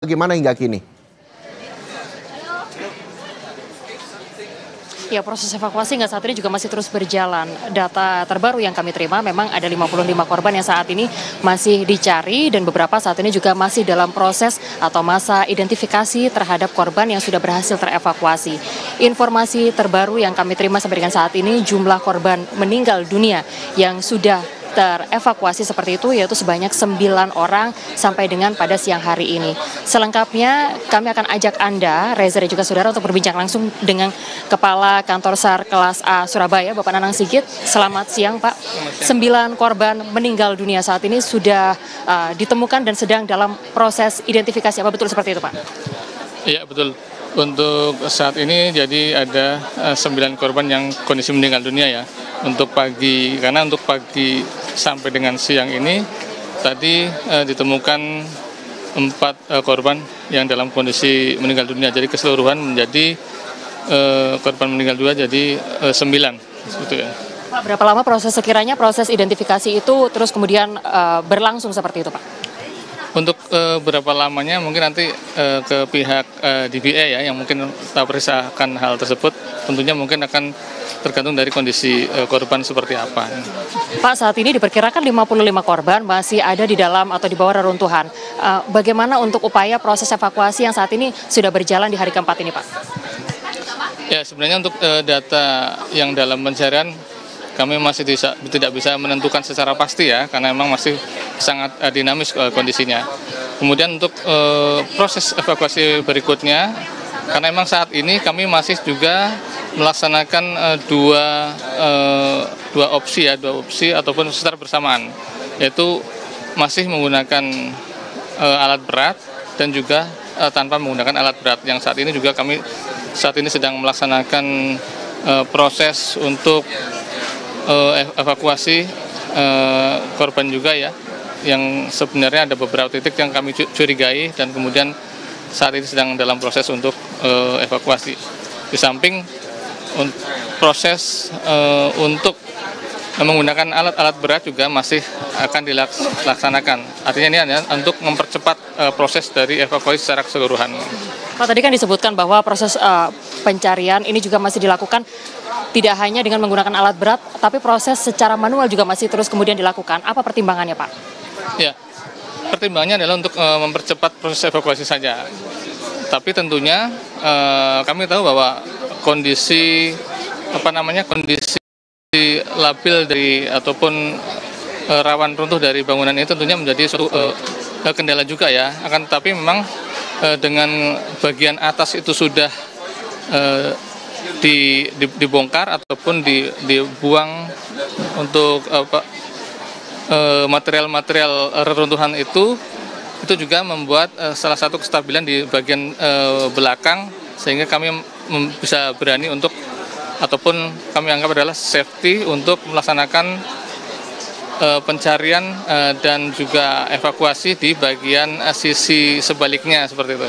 bagaimana hingga kini? Ya, proses evakuasi hingga saat ini juga masih terus berjalan. Data terbaru yang kami terima memang ada 55 korban yang saat ini masih dicari dan beberapa saat ini juga masih dalam proses atau masa identifikasi terhadap korban yang sudah berhasil terevakuasi. Informasi terbaru yang kami terima sampai dengan saat ini jumlah korban meninggal dunia yang sudah terevakuasi seperti itu yaitu sebanyak 9 orang sampai dengan pada siang hari ini. Selengkapnya kami akan ajak Anda, Reza dan juga saudara untuk berbincang langsung dengan Kepala Kantor SAR kelas A Surabaya, Bapak Nanang Sigit. Selamat siang, Pak. 9 korban meninggal dunia saat ini sudah ditemukan dan sedang dalam proses identifikasi. Apa betul seperti itu, Pak? Iya, betul. Untuk saat ini jadi ada 9 korban yang kondisi meninggal dunia ya. Untuk pagi sampai dengan siang ini tadi ditemukan 4 korban yang dalam kondisi meninggal dunia. Jadi keseluruhan menjadi korban meninggal dunia jadi 9 gitu ya. Pak, berapa lama sekiranya proses identifikasi itu terus kemudian berlangsung seperti itu, Pak? Untuk berapa lamanya mungkin nanti ke pihak DBA ya yang mungkin tahu periksakan hal tersebut, tentunya mungkin akan tergantung dari kondisi korban seperti apa. Pak, saat ini diperkirakan 55 korban masih ada di dalam atau di bawah reruntuhan. Bagaimana untuk upaya proses evakuasi yang saat ini sudah berjalan di hari keempat ini, Pak? Ya, sebenarnya untuk data yang dalam pencarian kami masih tidak bisa menentukan secara pasti ya, karena memang masih sangat dinamis kondisinya. Kemudian untuk proses evakuasi berikutnya, karena memang saat ini kami masih juga melaksanakan dua opsi ataupun secara bersamaan, yaitu masih menggunakan alat berat dan juga tanpa menggunakan alat berat. Yang saat ini juga kami saat ini sedang melaksanakan proses untuk evakuasi korban juga ya, yang sebenarnya ada beberapa titik yang kami curigai dan kemudian saat ini sedang dalam proses untuk evakuasi. Di samping proses untuk menggunakan alat-alat berat juga masih akan dilaksanakan. Artinya ini adalah untuk mempercepat proses dari evakuasi secara keseluruhan. Pak, tadi kan disebutkan bahwa proses pencarian ini juga masih dilakukan tidak hanya dengan menggunakan alat berat, tapi proses secara manual juga masih terus kemudian dilakukan. Apa pertimbangannya, Pak? Ya, pertimbangannya adalah untuk mempercepat proses evakuasi saja. Tapi tentunya kami tahu bahwa kondisi labil dari ataupun rawan runtuh dari bangunan ini tentunya menjadi suatu kendala juga ya. Akan tetapi memang dengan bagian atas itu sudah dibongkar ataupun dibuang untuk material-material reruntuhan itu juga membuat salah satu kestabilan di bagian belakang, sehingga kami bisa berani untuk ataupun kami anggap adalah safety untuk melaksanakan pencarian dan juga evakuasi di bagian sisi sebaliknya seperti itu.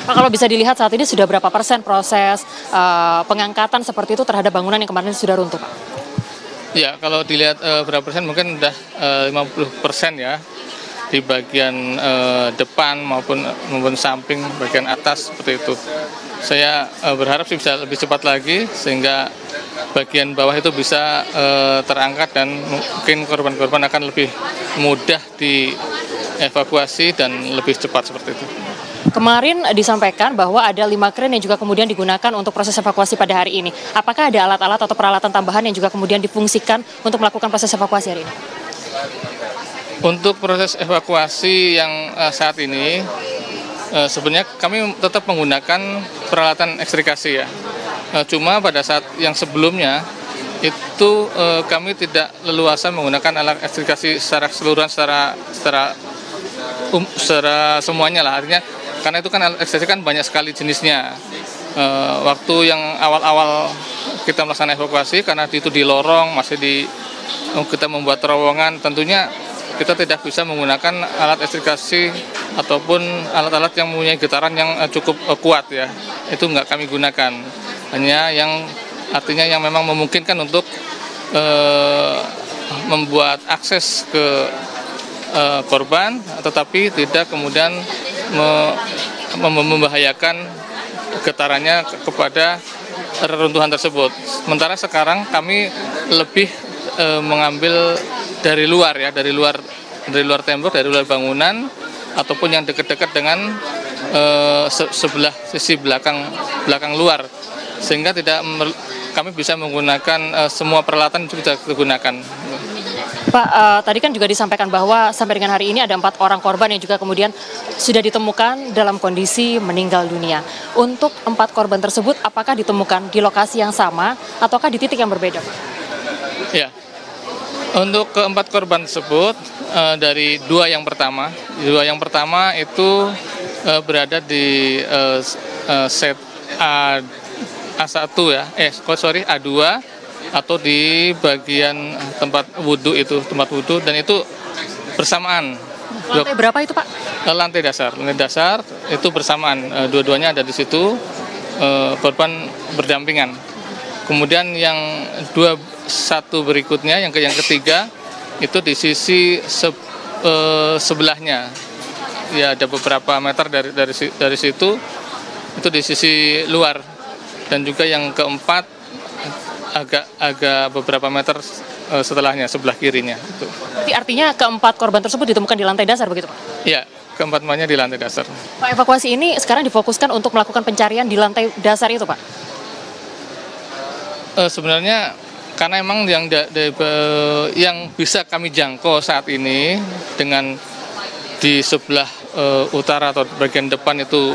Pak, kalau bisa dilihat saat ini sudah berapa persen proses pengangkatan seperti itu terhadap bangunan yang kemarin sudah runtuh, Pak? Ya, kalau dilihat berapa persen mungkin sudah 50% ya di bagian depan maupun samping bagian atas seperti itu. Saya berharap sih bisa lebih cepat lagi sehingga bagian bawah itu bisa terangkat dan mungkin korban-korban akan lebih mudah dievakuasi dan lebih cepat seperti itu. Kemarin disampaikan bahwa ada 5 kren yang juga kemudian digunakan untuk proses evakuasi pada hari ini. Apakah ada alat-alat atau peralatan tambahan yang juga kemudian difungsikan untuk melakukan proses evakuasi hari ini? Untuk proses evakuasi yang saat ini, sebenarnya kami tetap menggunakan peralatan ekstrikasi ya. Cuma pada saat yang sebelumnya itu kami tidak leluasa menggunakan alat ekstrikasi secara keseluruhan, secara semuanya lah. Artinya karena itu kan alat ekstrikasi kan banyak sekali jenisnya. Waktu yang awal-awal kita melaksanakan evakuasi, karena itu di lorong kita membuat terowongan, tentunya kita tidak bisa menggunakan alat ekstrikasi ataupun alat-alat yang mempunyai getaran yang cukup kuat ya. Itu nggak kami gunakan. Hanya yang artinya yang memang memungkinkan untuk membuat akses ke korban, tetapi tidak kemudian membahayakan getarannya kepada reruntuhan tersebut. Sementara sekarang kami lebih mengambil dari luar ya, dari luar tembok, dari luar bangunan ataupun yang dekat-dekat dengan sebelah sisi belakang luar, sehingga kami bisa menggunakan semua peralatan itu bisa digunakan. Pak, tadi kan juga disampaikan bahwa sampai dengan hari ini ada 4 orang korban yang juga kemudian sudah ditemukan dalam kondisi meninggal dunia. Untuk 4 korban tersebut, apakah ditemukan di lokasi yang sama ataukah di titik yang berbeda, Pak? Ya, untuk keempat korban tersebut dari dua yang pertama itu berada di set A1 ya, A2 atau di bagian tempat wudhu dan itu bersamaan. Lantai berapa itu, Pak? Lantai dasar itu bersamaan, dua-duanya ada di situ, korban berdampingan. Kemudian yang satu berikutnya, yang ketiga itu di sisi sebelahnya, ya ada beberapa meter dari situ, itu di sisi luar, dan juga yang keempat agak beberapa meter setelahnya, sebelah kirinya. Itu. Jadi artinya keempat korban tersebut ditemukan di lantai dasar begitu, Pak? Iya, keempatnya di lantai dasar. Pak, evakuasi ini sekarang difokuskan untuk melakukan pencarian di lantai dasar itu, Pak? Sebenarnya karena emang yang bisa kami jangkau saat ini dengan di sebelah utara atau bagian depan itu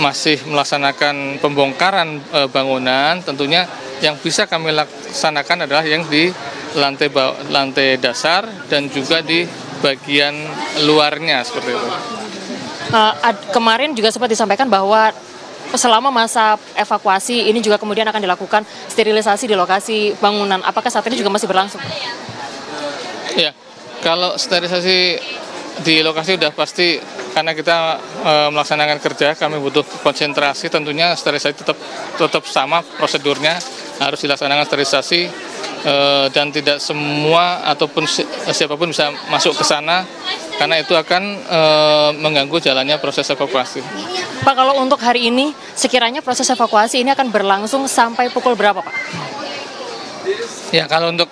masih melaksanakan pembongkaran bangunan, tentunya yang bisa kami laksanakan adalah yang di lantai dasar dan juga di bagian luarnya seperti itu. Kemarin juga sempat disampaikan bahwa selama masa evakuasi ini juga kemudian akan dilakukan sterilisasi di lokasi bangunan. Apakah saat ini juga masih berlangsung? Ya, kalau sterilisasi di lokasi sudah pasti, karena kita melaksanakan kerja, kami butuh konsentrasi, tentunya sterilisasi tetap sama prosedurnya, harus dilaksanakan sterilisasi dan tidak semua ataupun siapapun bisa masuk ke sana, karena itu akan mengganggu jalannya proses evakuasi. Pak, kalau untuk hari ini, sekiranya proses evakuasi ini akan berlangsung sampai pukul berapa, Pak? Ya, kalau untuk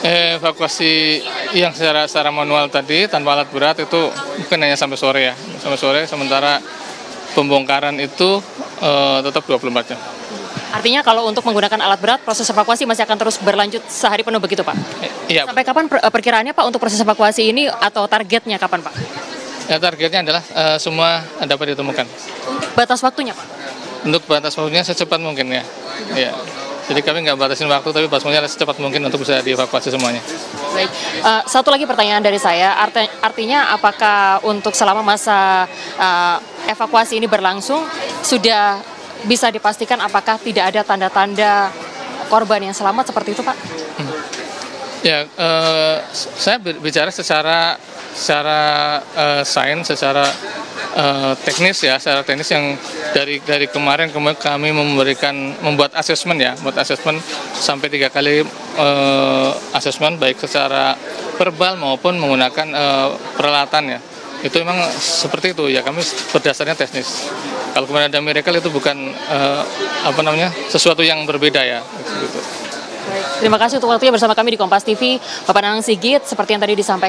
evakuasi yang secara manual tadi, tanpa alat berat, itu mungkin hanya sampai sore ya. Sampai sore, sementara pembongkaran itu tetap 24 jam. Artinya kalau untuk menggunakan alat berat, proses evakuasi masih akan terus berlanjut sehari penuh begitu, Pak? Iya. Sampai kapan perkiraannya, Pak, untuk proses evakuasi ini atau targetnya kapan, Pak? Ya, targetnya adalah semua dapat ditemukan. Untuk batas waktunya, Pak? Untuk batas waktunya secepat mungkin ya. Ya. Jadi kami nggak batasin waktu, tapi batas waktunya secepat mungkin untuk bisa dievakuasi semuanya. Baik, satu lagi pertanyaan dari saya, artinya apakah untuk selama masa evakuasi ini berlangsung, sudah bisa dipastikan apakah tidak ada tanda-tanda korban yang selamat seperti itu, Pak? Ya, saya bicara secara sains, secara teknis ya, secara teknis yang dari kemarin kami membuat asesmen ya, sampai 3 kali asesmen, baik secara verbal maupun menggunakan peralatan ya. Itu memang seperti itu ya, kami berdasarnya teknis. Kalau kemudian ada miracle itu bukan sesuatu yang berbeda ya. Gitu. Baik, terima kasih untuk waktunya bersama kami di Kompas TV, Bapak Nanang Sigit, seperti yang tadi disampaikan.